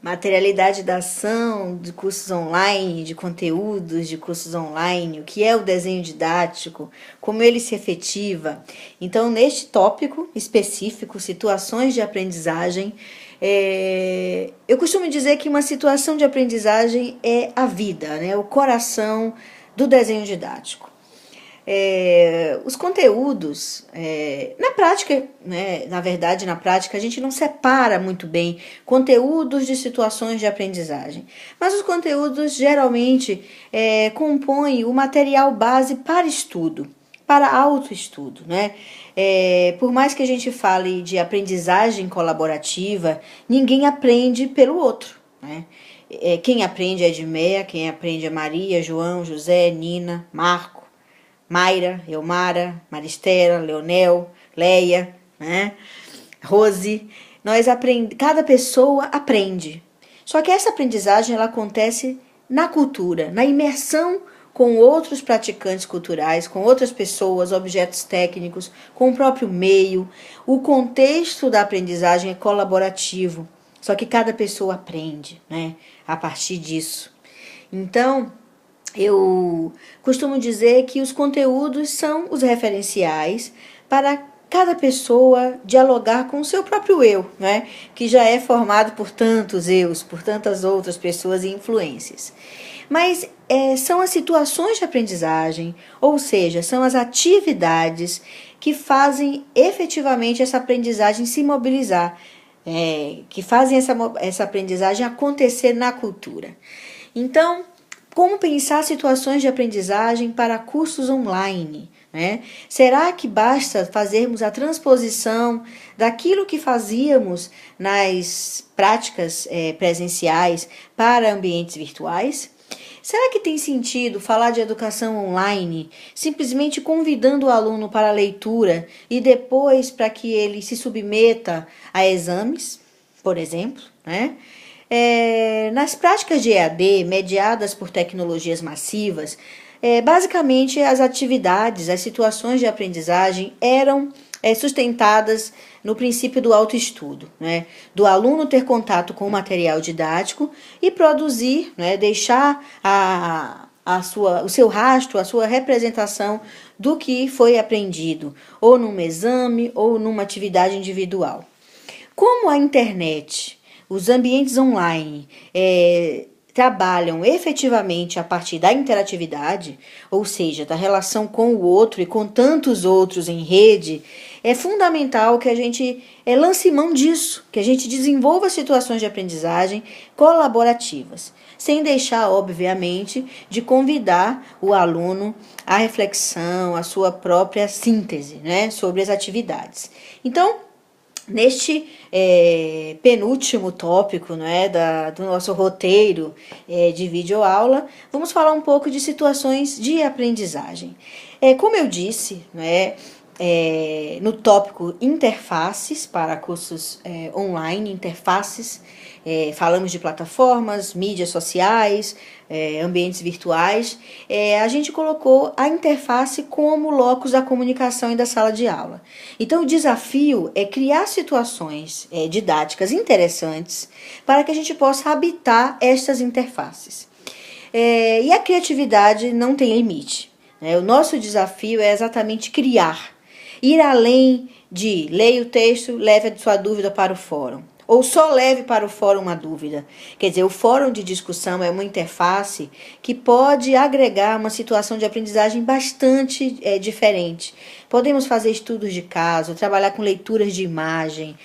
Materialidade da ação, de cursos online, de conteúdos de cursos online, o que é o desenho didático, como ele se efetiva. Então, neste tópico específico, situações de aprendizagem, eu costumo dizer que uma situação de aprendizagem é a vida, né? O coração do desenho didático. Os conteúdos, na prática, né, na verdade, na prática, a gente não separa muito bem conteúdos de situações de aprendizagem. Mas os conteúdos geralmente compõem o material base para estudo, para autoestudo, né? Por mais que a gente fale de aprendizagem colaborativa, ninguém aprende pelo outro, né? Quem aprende é Edmeia, quem aprende é Maria, João, José, Nina, Marco, Mayra, Elmara, Maristela, Leonel, Leia, né? Rose. Cada pessoa aprende. Só que essa aprendizagem ela acontece na cultura, na imersão com outros praticantes culturais, com outras pessoas, objetos técnicos, com o próprio meio. O contexto da aprendizagem é colaborativo. Só que cada pessoa aprende, né? A partir disso. Então, eu costumo dizer que os conteúdos são os referenciais para cada pessoa dialogar com o seu próprio eu, né? Que já é formado por tantos eus, por tantas outras pessoas e influências. Mas são as situações de aprendizagem, ou seja, são as atividades que fazem efetivamente essa aprendizagem se mobilizar, que fazem essa aprendizagem acontecer na cultura. Então, como pensar situações de aprendizagem para cursos online? Né? Será que basta fazermos a transposição daquilo que fazíamos nas práticas presenciais para ambientes virtuais? Será que tem sentido falar de educação online simplesmente convidando o aluno para a leitura e depois para que ele se submeta a exames, por exemplo, né? Nas práticas de EAD, mediadas por tecnologias massivas, basicamente as atividades, as situações de aprendizagem eram sustentadas no princípio do autoestudo, né? Do aluno ter contato com o material didático e produzir, né? Deixar o seu rastro, a sua representação do que foi aprendido, ou num exame ou numa atividade individual. Como a internet, os ambientes online trabalham efetivamente a partir da interatividade, ou seja, da relação com o outro e com tantos outros em rede, é fundamental que a gente lance mão disso, que a gente desenvolva situações de aprendizagem colaborativas, sem deixar, obviamente, de convidar o aluno à reflexão, à sua própria síntese, né, sobre as atividades. Então, neste penúltimo tópico, né, do nosso roteiro de videoaula, vamos falar um pouco de situações de aprendizagem. Como eu disse, né, no tópico interfaces para cursos online, interfaces, falamos de plataformas, mídias sociais, ambientes virtuais, a gente colocou a interface como locus da comunicação e da sala de aula. Então, o desafio é criar situações didáticas interessantes para que a gente possa habitar estas interfaces. E a criatividade não tem limite, né? O nosso desafio é exatamente criar, ir além de leia o texto, leve a sua dúvida para o fórum. Ou só leve para o fórum uma dúvida. Quer dizer, o fórum de discussão é uma interface que pode agregar uma situação de aprendizagem bastante diferente. Podemos fazer estudos de caso, trabalhar com leituras de imagem,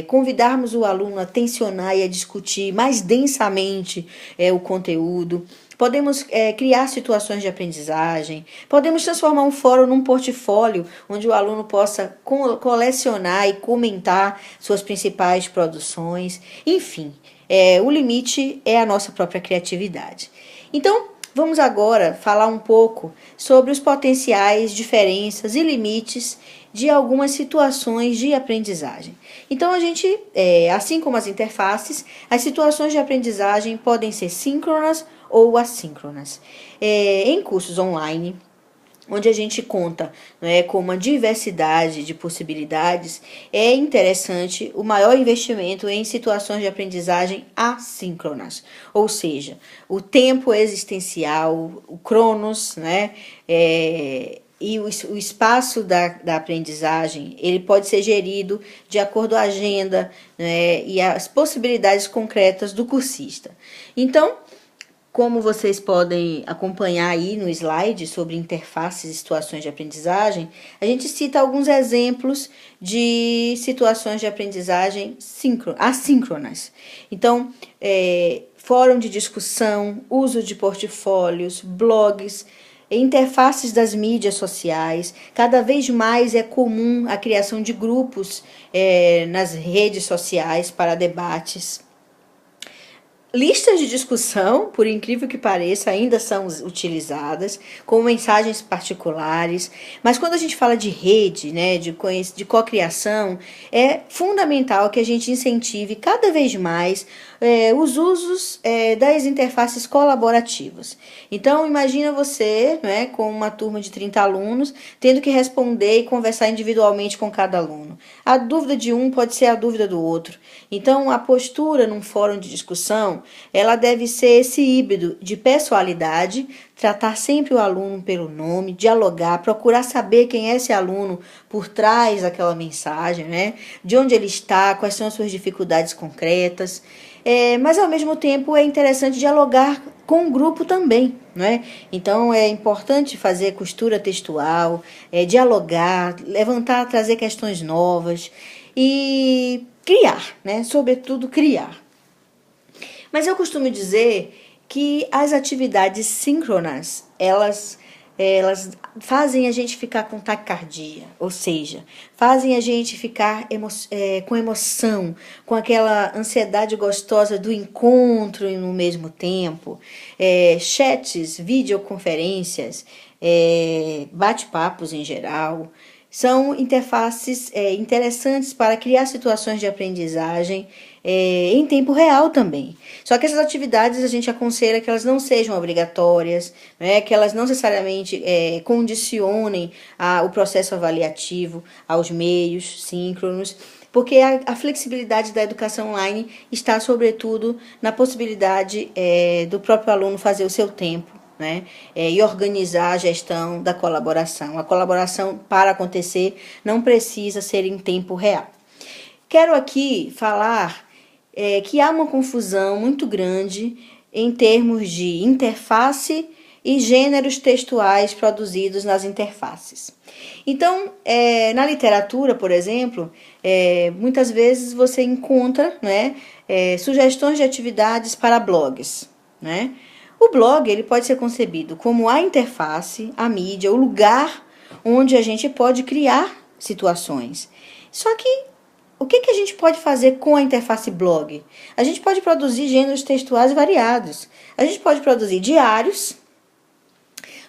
convidarmos o aluno a tensionar e a discutir mais densamente o conteúdo. Podemos criar situações de aprendizagem, podemos transformar um fórum num portfólio, onde o aluno possa colecionar e comentar suas principais produções. Enfim, o limite é a nossa própria criatividade. Então, vamos agora falar um pouco sobre os potenciais diferenças e limites de algumas situações de aprendizagem. Então, a gente, assim como as interfaces, as situações de aprendizagem podem ser síncronas ou assíncronas. Em cursos online, onde a gente conta, né, com uma diversidade de possibilidades, é interessante o maior investimento em situações de aprendizagem assíncronas, ou seja, o tempo existencial, o cronos, né, e o espaço da aprendizagem, ele pode ser gerido de acordo à agenda, né, e as possibilidades concretas do cursista. Então, como vocês podem acompanhar aí no slide sobre interfaces e situações de aprendizagem, a gente cita alguns exemplos de situações de aprendizagem assíncronas. Então, fórum de discussão, uso de portfólios, blogs, interfaces das mídias sociais. Cada vez mais é comum a criação de grupos nas redes sociais para debates. Listas de discussão, por incrível que pareça, ainda são utilizadas com mensagens particulares, mas quando a gente fala de rede, né, de cocriação, é fundamental que a gente incentive cada vez mais os usos das interfaces colaborativas. Então, imagina você, né, com uma turma de 30 alunos, tendo que responder e conversar individualmente com cada aluno. A dúvida de um pode ser a dúvida do outro. Então, a postura num fórum de discussão, ela deve ser esse híbrido de pessoalidade, tratar sempre o aluno pelo nome, dialogar, procurar saber quem é esse aluno por trás daquela mensagem, né? De onde ele está, quais são as suas dificuldades concretas. Mas, ao mesmo tempo, é interessante dialogar com o grupo também, né? Então, é importante fazer costura textual, dialogar, levantar, trazer questões novas e criar, né? Sobretudo, criar. Mas eu costumo dizer que as atividades síncronas, elas fazem a gente ficar com taquicardia, ou seja, fazem a gente ficar com emoção, com aquela ansiedade gostosa do encontro e no mesmo tempo. Chats, videoconferências, bate-papos em geral, são interfaces interessantes para criar situações de aprendizagem em tempo real também. Só que essas atividades a gente aconselha que elas não sejam obrigatórias, né, que elas não necessariamente condicionem o processo avaliativo aos meios síncronos, porque a flexibilidade da educação online está, sobretudo, na possibilidade do próprio aluno fazer o seu tempo, né, e organizar a gestão da colaboração. A colaboração, para acontecer, não precisa ser em tempo real. Quero aqui falar que há uma confusão muito grande em termos de interface e gêneros textuais produzidos nas interfaces. Então, na literatura, por exemplo, muitas vezes você encontra, né, sugestões de atividades para blogs, né? O blog ele pode ser concebido como a interface, a mídia, o lugar onde a gente pode criar situações. Só que o que a gente pode fazer com a interface blog? A gente pode produzir gêneros textuais variados. A gente pode produzir diários.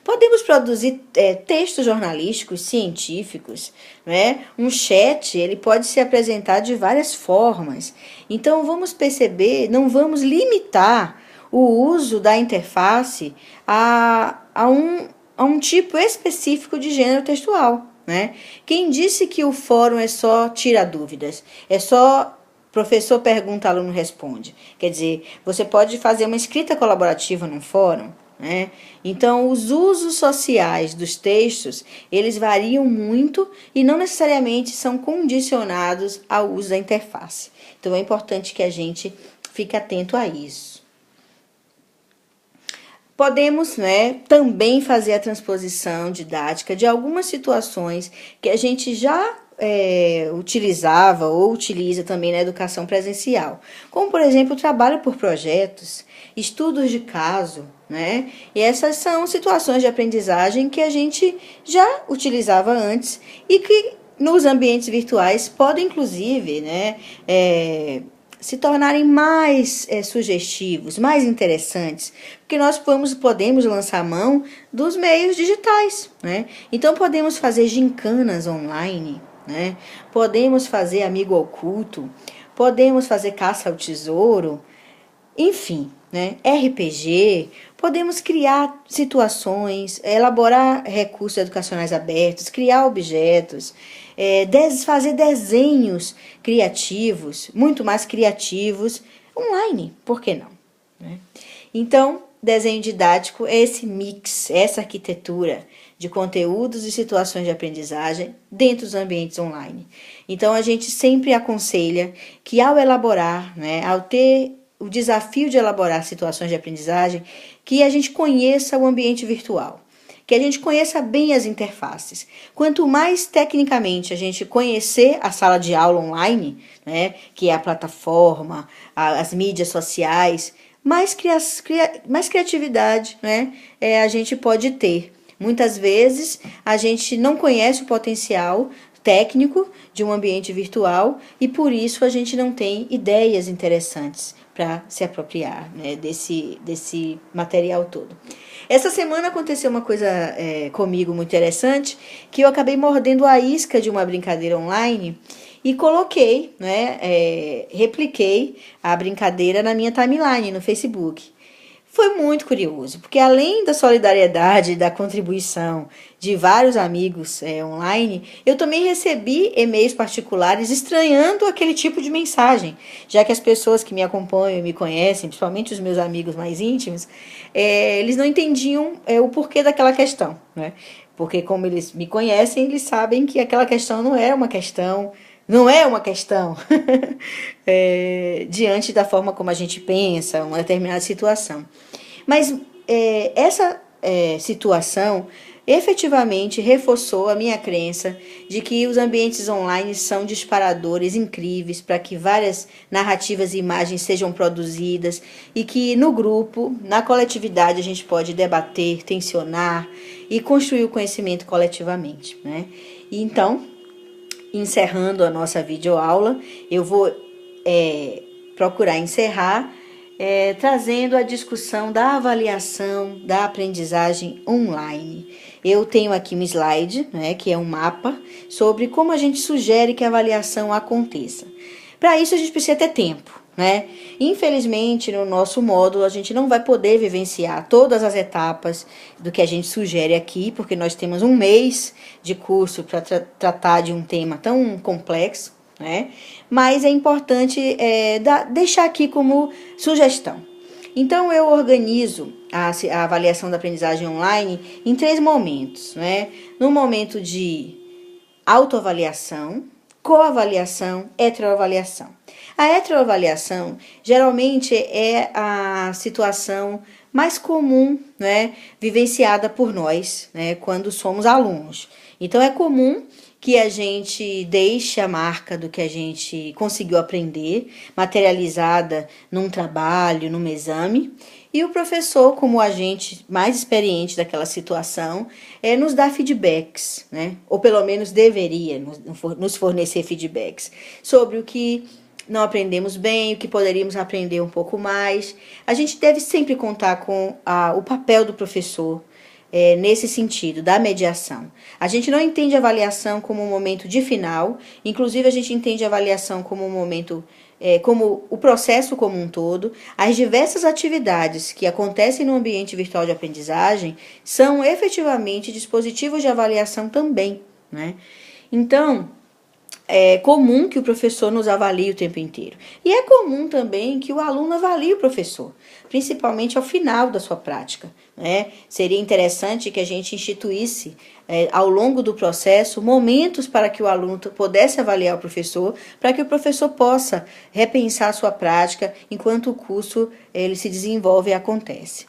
Podemos produzir textos jornalísticos, científicos, né? Um chat ele pode ser apresentado de várias formas. Então, vamos perceber, não vamos limitar o uso da interface a um tipo específico de gênero textual, né? Quem disse que o fórum é só tira dúvidas? É só professor pergunta, aluno responde. Quer dizer, você pode fazer uma escrita colaborativa num fórum, né? Então, os usos sociais dos textos, eles variam muito e não necessariamente são condicionados ao uso da interface. Então, é importante que a gente fique atento a isso. Podemos, né, também fazer a transposição didática de algumas situações que a gente já utilizava ou utiliza também na educação presencial, como, por exemplo, o trabalho por projetos, estudos de caso, né? E essas são situações de aprendizagem que a gente já utilizava antes e que nos ambientes virtuais podem, inclusive, né, se tornarem mais sugestivos, mais interessantes, porque nós podemos lançar mão dos meios digitais, né? Então, podemos fazer gincanas online, né? Podemos fazer amigo oculto, podemos fazer caça ao tesouro, enfim, né, RPG, podemos criar situações, elaborar recursos educacionais abertos, criar objetos, fazer desenhos criativos, muito mais criativos, online, por que não? Né? Então, desenho didático é esse mix, essa arquitetura de conteúdos e situações de aprendizagem dentro dos ambientes online. Então, a gente sempre aconselha que ao elaborar, né, ao ter o desafio de elaborar situações de aprendizagem, que a gente conheça o ambiente virtual, que a gente conheça bem as interfaces. Quanto mais tecnicamente a gente conhecer a sala de aula online, né, que é a plataforma, as mídias sociais, mais criatividade, né, a gente pode ter. Muitas vezes a gente não conhece o potencial técnico de um ambiente virtual e por isso a gente não tem ideias interessantes para se apropriar, né, desse material todo. Essa semana aconteceu uma coisa comigo muito interessante, que eu acabei mordendo a isca de uma brincadeira online e coloquei, né, repliquei a brincadeira na minha timeline no Facebook. Foi muito curioso, porque além da solidariedade e da contribuição de vários amigos online, eu também recebi e-mails particulares estranhando aquele tipo de mensagem, já que as pessoas que me acompanham e me conhecem, principalmente os meus amigos mais íntimos, eles não entendiam o porquê daquela questão, né? Porque como eles me conhecem, eles sabem que aquela questão não é uma questão diante da forma como a gente pensa, uma determinada situação. Mas essa situação efetivamente reforçou a minha crença de que os ambientes online são disparadores incríveis para que várias narrativas e imagens sejam produzidas e que no grupo, na coletividade, a gente pode debater, tensionar e construir o conhecimento coletivamente, né? E então, encerrando a nossa videoaula, eu vou procurar encerrar trazendo a discussão da avaliação da aprendizagem online. Eu tenho aqui um slide, né, que é um mapa, sobre como a gente sugere que a avaliação aconteça. Para isso, a gente precisa ter tempo, né? Infelizmente, no nosso módulo, a gente não vai poder vivenciar todas as etapas do que a gente sugere aqui, porque nós temos um mês de curso para tratar de um tema tão complexo, né? Mas é importante deixar aqui como sugestão. Então, eu organizo a avaliação da aprendizagem online em 3 momentos, né? No momento de autoavaliação, coavaliação, heteroavaliação. A heteroavaliação geralmente é a situação mais comum, né, vivenciada por nós, né, quando somos alunos. Então, é comum que a gente deixe a marca do que a gente conseguiu aprender, materializada num trabalho, num exame, e o professor, como agente mais experiente daquela situação, nos dá feedbacks, né? Ou pelo menos deveria nos fornecer feedbacks sobre o que não aprendemos bem, o que poderíamos aprender um pouco mais. A gente deve sempre contar com o papel do professor nesse sentido, da mediação. A gente não entende a avaliação como um momento de final, inclusive a gente entende a avaliação como um momento, como o processo como um todo. As diversas atividades que acontecem no ambiente virtual de aprendizagem são efetivamente dispositivos de avaliação também, né? Então, é comum que o professor nos avalie o tempo inteiro. E é comum também que o aluno avalie o professor, principalmente ao final da sua prática, né? Seria interessante que a gente instituísse, ao longo do processo, momentos para que o aluno pudesse avaliar o professor, para que o professor possa repensar a sua prática enquanto o curso ele se desenvolve e acontece.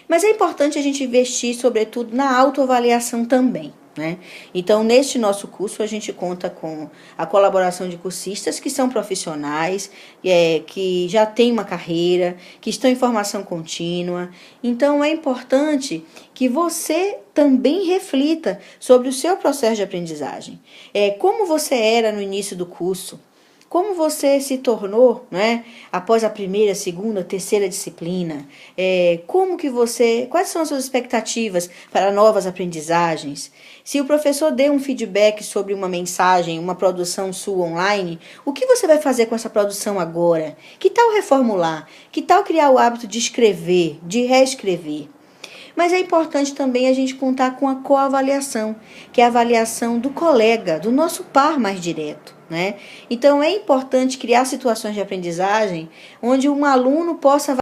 Mas é importante a gente investir, sobretudo, na autoavaliação também, né? Então, neste nosso curso, a gente conta com a colaboração de cursistas que são profissionais, que já têm uma carreira, que estão em formação contínua. Então, é importante que você também reflita sobre o seu processo de aprendizagem. Como você era no início do curso, como você se tornou, né, após a primeira, segunda, terceira disciplina, quais são as suas expectativas para novas aprendizagens? Se o professor deu um feedback sobre uma mensagem, uma produção sua online, o que você vai fazer com essa produção agora? Que tal reformular? Que tal criar o hábito de escrever, de reescrever? Mas é importante também a gente contar com a coavaliação, que é a avaliação do colega, do nosso par mais direto, né? Então é importante criar situações de aprendizagem onde um aluno possa